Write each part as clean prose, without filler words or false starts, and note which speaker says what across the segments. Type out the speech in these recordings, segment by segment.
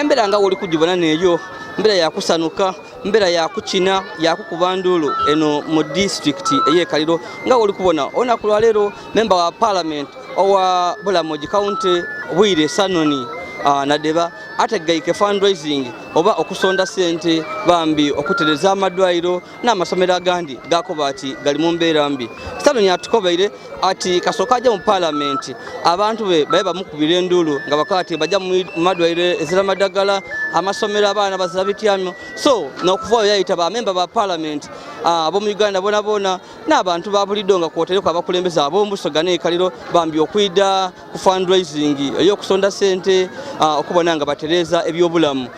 Speaker 1: Mbera nga oli kujibona neyo mbera ya kusanuka mbera ya kuchina ya kukubandulu eno mu district eye Kaliro nga oli kubona ona kulwalero member wa parliament owa Bulamoji county Bwire Sanoni na deba ategaike fundraising oba okusonda sente bambi okutereza amadwairo n'amasomero agandi gakobati gali mu mbeera mbi. Sanoni atukobeire ati kasokaje mu parliament abantu be baba mukubira endulu nga bakati bajja mu madwairo ezira madagala amasomero abana bazabityano so n'okuva yayita ba member ba parliament abo mu Uganda bona n'abantu babuliddo nga kwotereko abakulembeza ab'ombusoga ne Kaliro bambi okwida ku fundraising eyo kusonda sente okubona nga batereza ebyobulamu.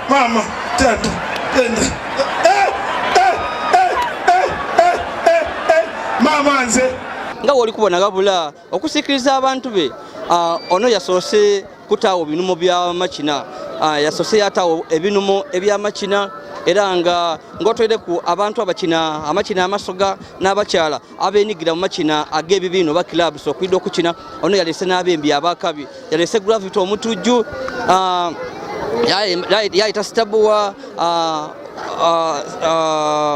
Speaker 2: Mama, tenda. Mama nze.
Speaker 1: Nga oli kubona gabula okusikiriza abantu be ono yasose kutawo binumo bya machina yasose yatawo ebinumo ebya machina era nga ngotwede ku abantu abachina amachina amasoga n'abakyala abenigira mu machina ag'ebibino ba clubs okwido okukina ono yalese n'abembi abakabi yalese gravity omutujju yaita stabuwa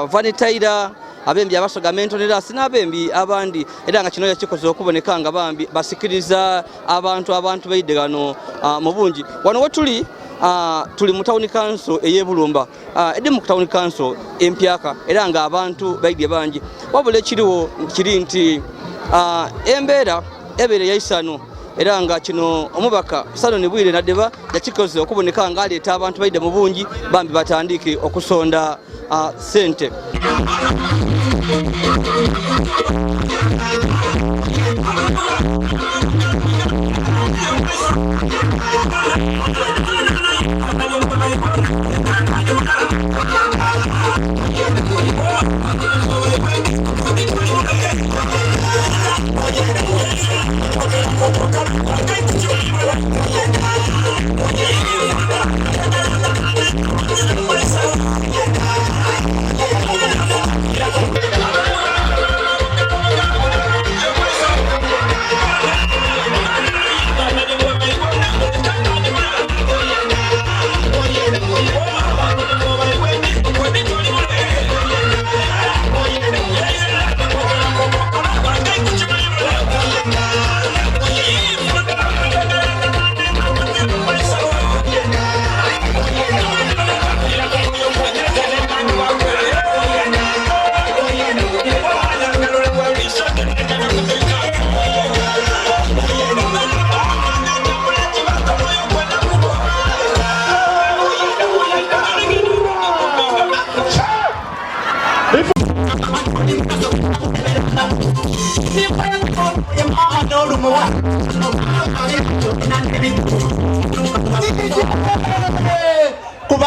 Speaker 1: vanitaira abembi abasoga mentonera sinabembi abandi era nga kino yakikoze okuboneka nga bambi basikiriza abantu baide gano mu bungi wano wetuli tuli mu town council eyebulumba edi mu town council empaka era nga abantu baide bangi wabule kiriwo kiri nti embeera ebere yaisano era nga kino omubaka Sanoni Bwire na deba yakikoze okuboneka nga aleta abantu baide mu bungi bambi batandike okusonda sente.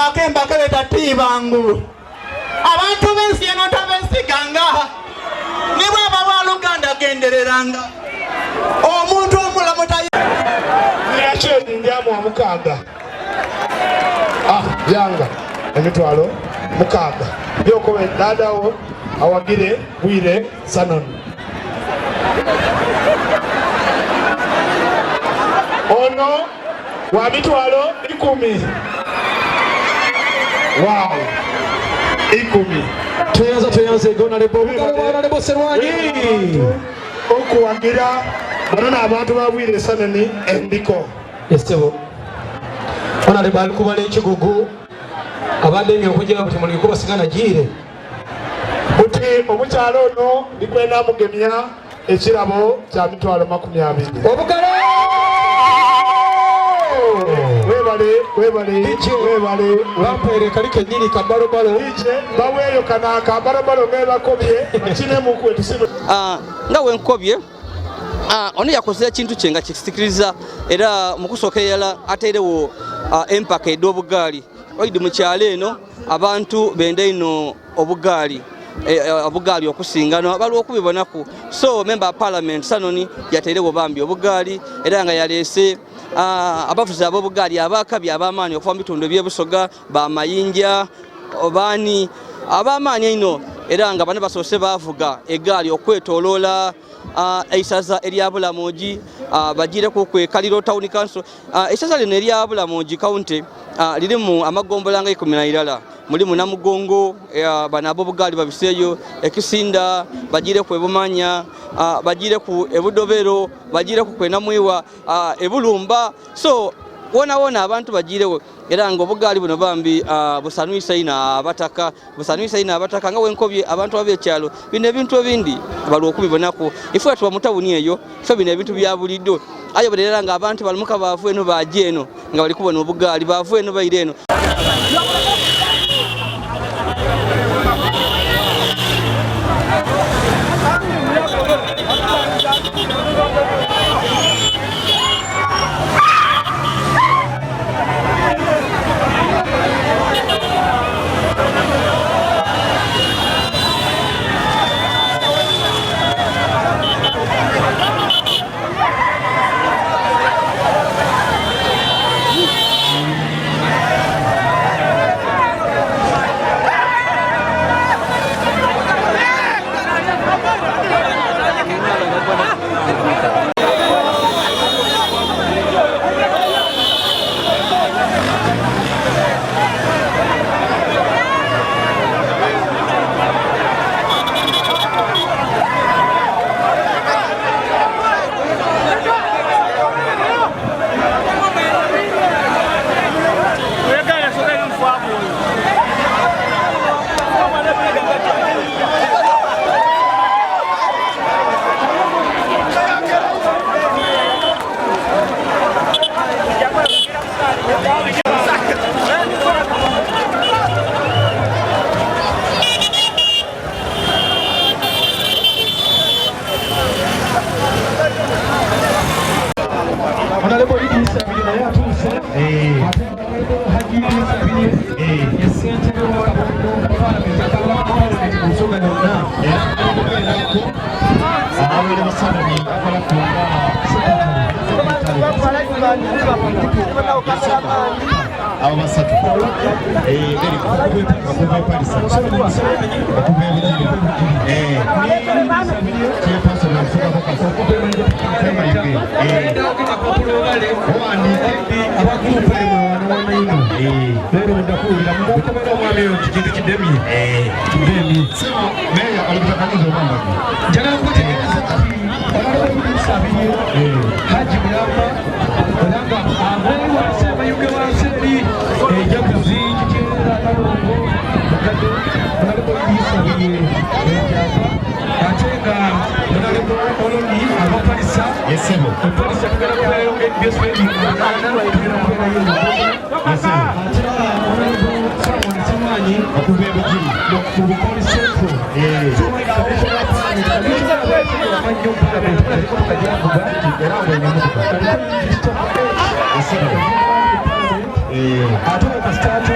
Speaker 3: avaako empaka betatiibangu abantu b'ensi eno tabeesiganga ne bwaba bwa Luganda gendereranga omuntu omulamu
Speaker 2: yakyo ndyamu amukaaga yanga emitwalo mukaaga byokobe dadawo awagire Bwire Sanon ono wa mitwalo 10 wow 10
Speaker 4: tuyanze gona lebo serwanyi
Speaker 2: okuwagira bano n'abantu ba Bwire Sanon endiko
Speaker 4: esebo ona le bali kubala ekigugu abadde nyo okujja kuti muli kubasigana jire
Speaker 2: buti omukyalo ono likwenda mugemya ekirabo kya mitwalo 20
Speaker 4: obukale
Speaker 2: webale
Speaker 4: bampere kalike nini kabalobalo
Speaker 2: ije baweyo kana kabalobalo mebakobye bakinemu kwetusibe
Speaker 1: nga wenkobye ono yakoze ekintu kye nga kisikiriza era mu kusookerera ateirewo empaka ed'obugaali oidi mu kyalo eno abantu benda ino obugaali okusingano baliwo okubibonaku so member of parliament Sanoni yateirewo bambi obugaali era nga yaleese abavuzi ab'obugaali abakabi ab'amaanyi okuva mu bitundu by'ebusoga bamayinja obaani ab'amaanyi eno era nga bano basoose bavuga egaali okwetoloola eisaza erya Bulamugi bagireku kwekaliro town council eisaza lino erya Bulamugi county lirimu amagombola nga 12 mulimu Namugongo bano ab'obugaali babiseeyo ekisinda bagireku ebumanya bagireku ebudobero bagireku kwenamwiwa ebulumba so wona abantu bagirewo era nga obugaali buno bambi busanwisa ina abataka nga wenkobye abantu ab'ekyalo bino ebintu ebindi bali okubibonako ife tuba mu tawuni eyo ife bino ebintu bya bulido ayoberera nga abantu balimuka baavu eno baje eno nga bali kubona obugaali baavu eno bayire eno
Speaker 4: Atuka statu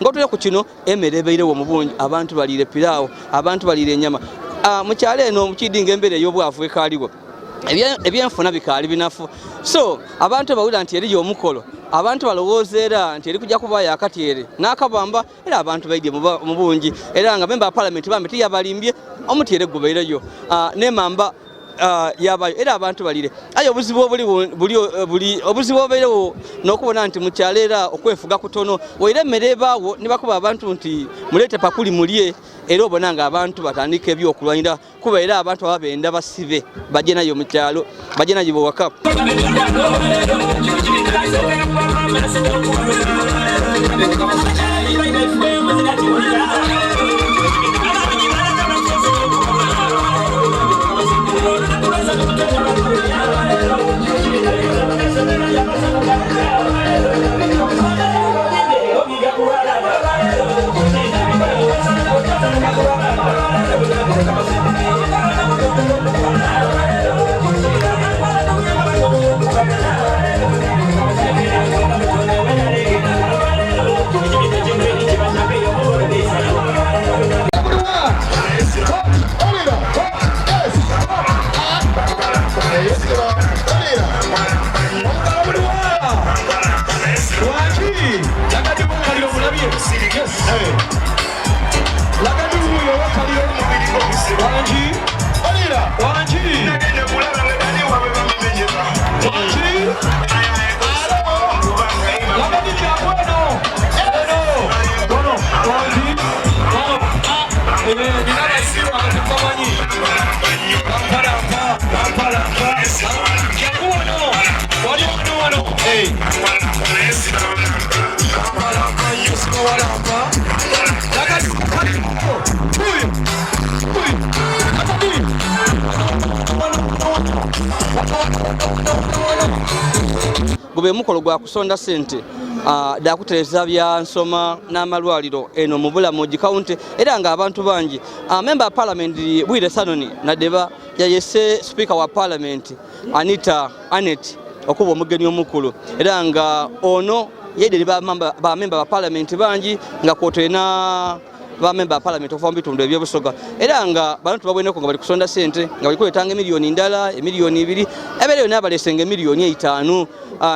Speaker 1: ngotule ku kino emmere ebeirewo mu bungi abantu baliire pilaawo abantu baliire ennyama mu kyalo eno mukidinga embeera ey'obwavu ekaaliwo ebyenfuna bikaali binafu so abantu bawulira nti eriyo omukolo abantu balowooza era nti eri kujja kubaayo akatyere n'akabamba era abantu baidye mu bungi era nga memba palamenti bambi tiyabalimbye omutyere gubaireyo nemamba yabayo era abantu balire aye obuzibu obubairewo n'okubona nti mukyalo era okwefuga kutono waire emmere ebaawo ne bakuba abantu nti muleete pakuli mulye era obona nga abantu batandika ebyokulwanyira kuba era abantu ababenda basibe bajje nayo mu kyalo bajje nayo bwewaka gube mukolo gwa kusonda sente dakutereza bya nsoma n'amalwaliro eno mu Bulamuji County era nga abantu bangi member parliament Bwire Sanoni nadeba yayese speaker wa parliament Anita Anet okuba omugeni omukulu era nga ono yedde ba member ba parliament bangi nga kwotena ba member parliament okuva mu bitundu ebyobusoga era nga bantu babweneko nga bali kusonda sente nga bali kwetanga emiliyoni ndala emiliyoni 2 ebereyo n'abalesenge emiliyoni 5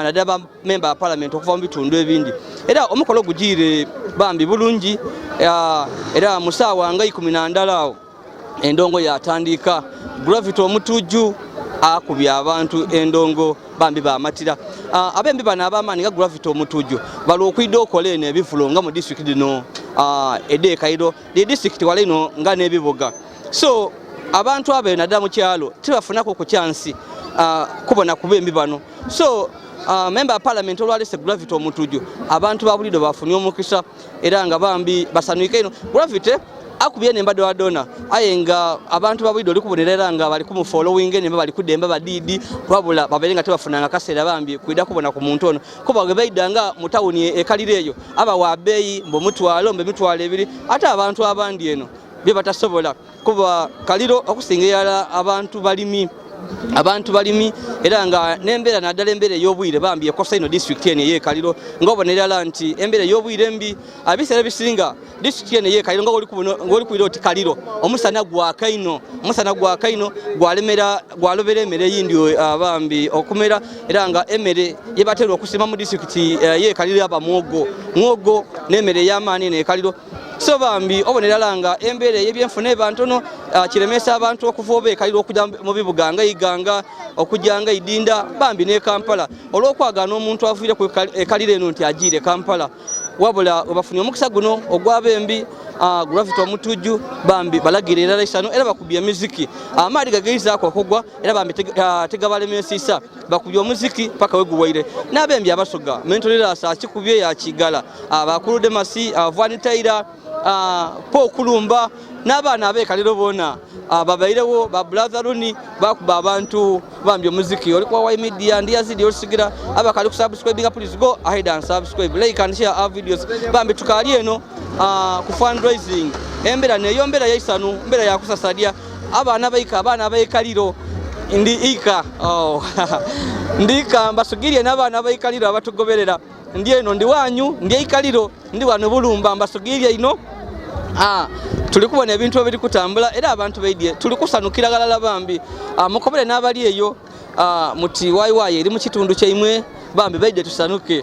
Speaker 1: nadaba member parliament okuva mu bitundu ebindi era omukolo gujire bambi bulungi era musaawa nga 10 awo endongo yatandika gravity omutuju akubya abantu endongo bambi bamatira abembi bana abamani nga gravity omutuju bali okwidde okola eno ebivulo nga mu district dino ede kairo the district walino nga nebibuga so abantu abe nadda mu kyalo tibafunako ku chance kubona kubembi bano so member parliament olwalese gravity omutuju abantu babulido bafunye omukisa era nga bambi basanuike ino gravity akubye nembado adona ayenga abantu babulido likubonerera nga bali ku following ne bali kudemba badidi wabula babelenga tebafunanga kasera bambi kuida kubona ku muntu ono kuba gebaidanga mu town ekalireyo aba wa beyi mbo mutwalo mbe mitwalo 2 ata abantu abandi eno bye batasobola kuba kaliro okusinga abantu balimi era nga nembera naddala embera ey'obwire bambi ekosa ino district eno eyekaliro ng'obonerera nti embera ey'obwire mbi abisera bisinga district eno eyekaliro ng'oli kwira oti kaliro omusana gwakaino gwalobera emmere eyindi bambi okumera era nga emmere yebatera okusima mu district eyekaliro aba mwogo n'emmere ey'amaani eno ekaliro so bambi obonerera nga embera ey'ebyenfuna ebantono kiremesa abantu okuva obeekaliro okujja mu bibuga nga Iganga okujja nga Idinda bambi ne Kampala olw'okwagana omuntu avuire ku ekaliro eno nti agire Kampala wabula obafunye omukisa guno ogwabembi gravity omutuju bambi balagire era lesano era bakubye muziki amaali gageizaako okugwa era bambi tegabalemesisa bakubye omuziki paka weguwaire n'abembi abasoga mentoleras akikubye yakigala abakulu demasi vanitaira po kulumba n'abaana abeekaliro bona babairewo ba brotheruni bakuba abantu bambi omuziki oli kwa media ndi Yazid Yolisigira abakali ku subscribe please go ahead and subscribe like and share our videos bambi tukali eno ku fundraising embera neyo mbera yaisanu mbera yakusasadia abaana abeekaliro ndika mbasugirye n'abaana abeekaliro abatugoberera ndi eno ndi wanyu ndi eikaliro ndi wano Bulumba mbasogirya ino tuli kubona ebintu ebiri kutambula era abantu baidye tuli kusanukira galala bambi mukobere n'abali eyo muti wayi eri mu kitundu kyaimwe bambi baidye tusanuke.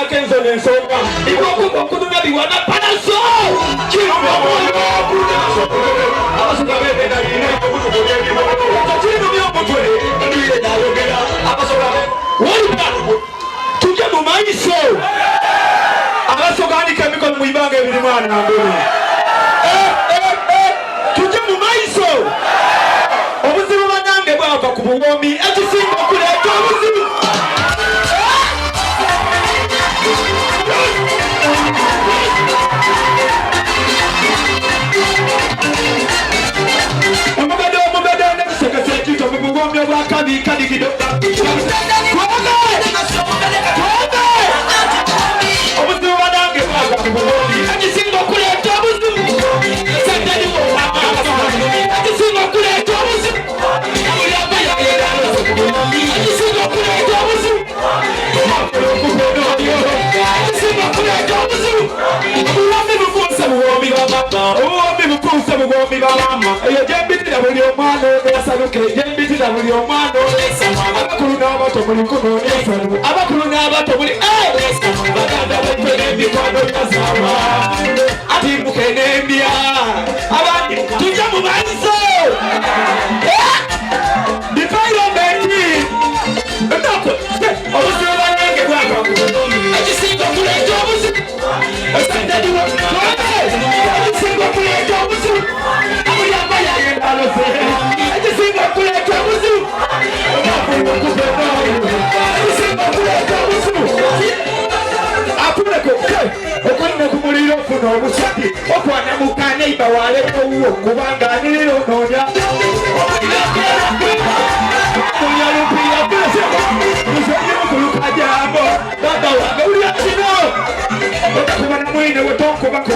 Speaker 3: Kenzo ensonga okukutunga biwana panaso abasuka bebenalina kino byomutwe nduyedayogera abasoka waliba tujja mu maiso abasoganika emikono muibanga ebiri mwana ngulu tujja mu maiso obuzibu banange bwava ku buwomi ekisinga okuleeta obuzibu omubede nekisekesa ekito mu buwomi obwakabiikadigido obuzibu banange bwava ku buwomi ekisinga okuleeta obuzibu ekisinga okuleeta obuzibu ekisinga okuleeta obuzibu obuwombi bukunse buwombi bamama obuwombi bukunse buwombi bamama eyo gyembitira buli omwana oneesaluke gyembitira buli omwana oneesama abakulu n'abato muli kunoneesanu abakulu n'abato muli baganda baffe n'emikwano gyazaaba atimbuke n'embya abandi tujja mu maiso difayiromenti obuzibu banange bwava ekisinga okuleeta obuzibu ekisinga okuleeta obuzibu amuyamba yagenda alaze ekisinga okuleeta obuzibu ekisinga okuleeta obuzibu akuleko okwalina ku muliro ofuna obusati okwanamuka neiba walekowuwo kubanga anirira onoonya kunyalupira pese musonyemukulukajango baba wange ulya kino otakubana mwine wetonkubako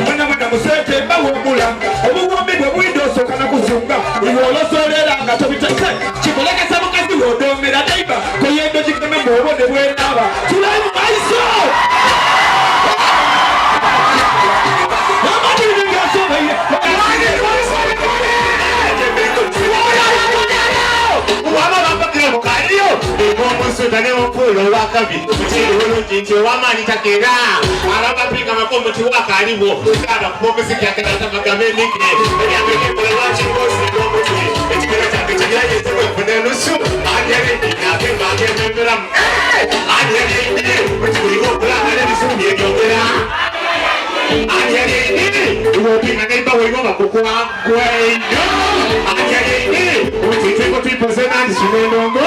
Speaker 3: mwanamwana musente mbawomula obuwombi bwe bwinde osooka nakuzunga iwe olosolera nga tobitese kikulekesa mukazi wodomera neiba koyendo gikeme muobone bwenaba tulayi mu maiso
Speaker 5: Omusudane omupuulo olwakabiri mukiri bulungi nti owamaanyi takeera ababapiika makomuti wakaliwo gaaba kuba omuziki akenazamagambo emikire ebyamekekole lwakikosinga omutwe ekigero kyange kigeragezebwa enfuna enusu anyaleninaakembakembemberamu anyalenine ekikuliwo okulangala ebisumbi ebyogera anyalenine iwopinga neiba weiwo bakukwankwaino anyalenine utiteko twipozenandi kinendongo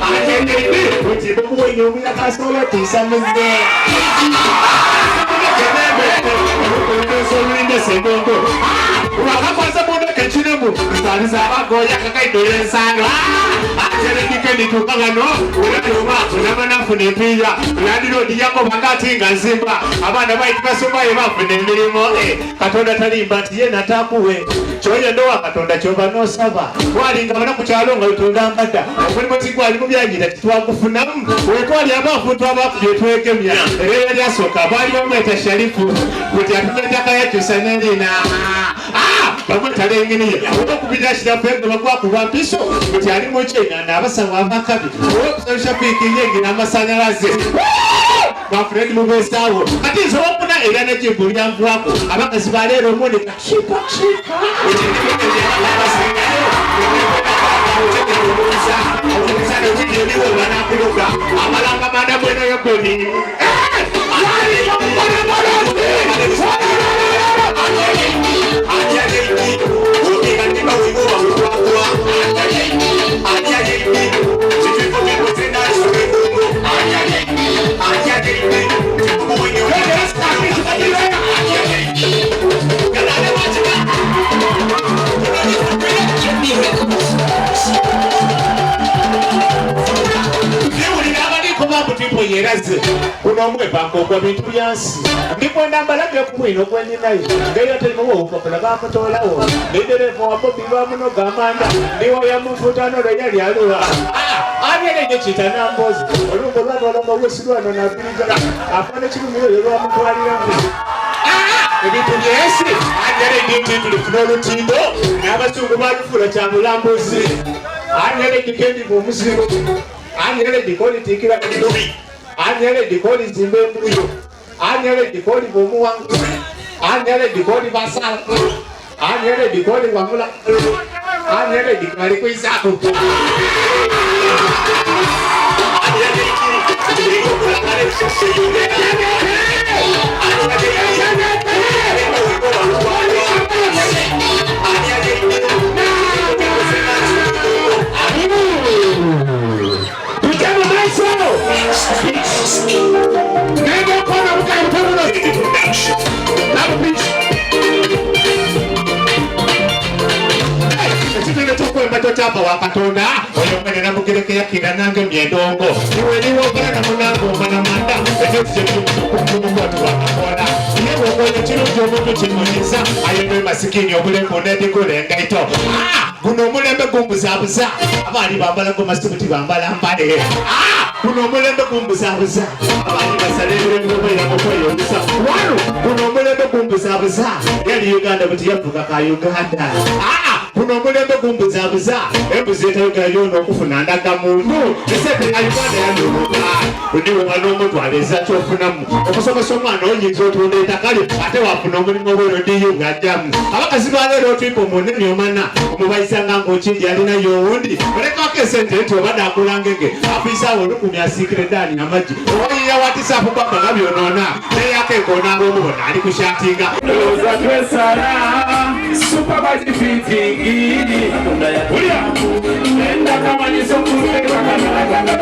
Speaker 5: anyalenine utiboku wenyomira kasola tisamuze olulinde sengongo wakakwaza mundoka ekiremu nsaliza abagoya kakaidolo ensano ateredike nitukagano olaliomaato namanafuna empiya landirodi yakobanga ati nga nzimba abaana baiti basomayo bafuna emirimu katonda talimba nti ye natakuwe kyoyendowa katonda kyoba nosaba walinga bana ku kyalo nga lutonda mbadda omulimu tigwali mu byanyira titwagufunamu wetwali abafuntu abakubye twegemya era eryasooka baali bamweta sharifu kuti atumetaka yakyusa nerina bamwetalengeniye okubira kirapenge bagwakuba mpiso kuti ali mukyena nabasawo abakabi okusabisha kwikinyegi n'amasanyalaze bafuredi mubesawo kati nsobokuna era nekimbu lyanvwako abakazi baleero omunika banakuloga amalanga manda bweno yokoni yeraze unomwevanga ogwa bintu byansi ndikwenda mbalage kumwino gweninayo ngeyotelimuwo upapula bamutolawo nidereva wabobi bamunoga amanda niwo yamufutano leyali alula abyeleje kita nambozi olumbo lwatwalamba wesilwano nabirigala afane kirumiro yolwamutwalirangu ebintu byesi anyere bintu tulifuna olutindo n'abasungu balufula kyamulambuzi anyere dikendi bwomuzigo anyere dikolitikira kudubi anyere dikoli zimbe mbuyo anyere dikoli bomuwangu anyere dikoli basala anyere dikoli wamula anyere dikoli kwisako Chapa wakatonda oyo mwene namugireke yakira nange myendongo iwe niwo kana munango mana manda ekyo kumukwatu wakakola yewe kwenye kino kyomuntu kimonyeza ayende masikini obulembo nedikole ngaito guno omulembe gumbuzabuza abali bambala ngo masibuti bambala mbale guno omulembe gumbuzabuza abali basalere ngo yakokoyo ndisa wano guno omulembe gumbuzabuza yali Uganda buti yavuga ka Uganda kuno omulembe gumbuzabuza embuzi etayogera n'okufuna ndaga muntu esente ya Uganda yanoluka ndiwe wanomuntu aleza kyofunamu okusomesa omwana oyinza otunda etakali ate wafuna omulimu obwero ndiyo ng'ajjamu abakazi baleero otwipa omunene omana omubayisanga ng'okindi alinayo owundi olekako esente nti obadde akulangege afiisaawo olukumi asiikire ddaani amagi owayiya watisaapu kwaka nga byonoona neyako enkoonanga omubona ali ku shatinga
Speaker 3: Oza twesala supervising fitting Ulia, enda kama niso kufeka kana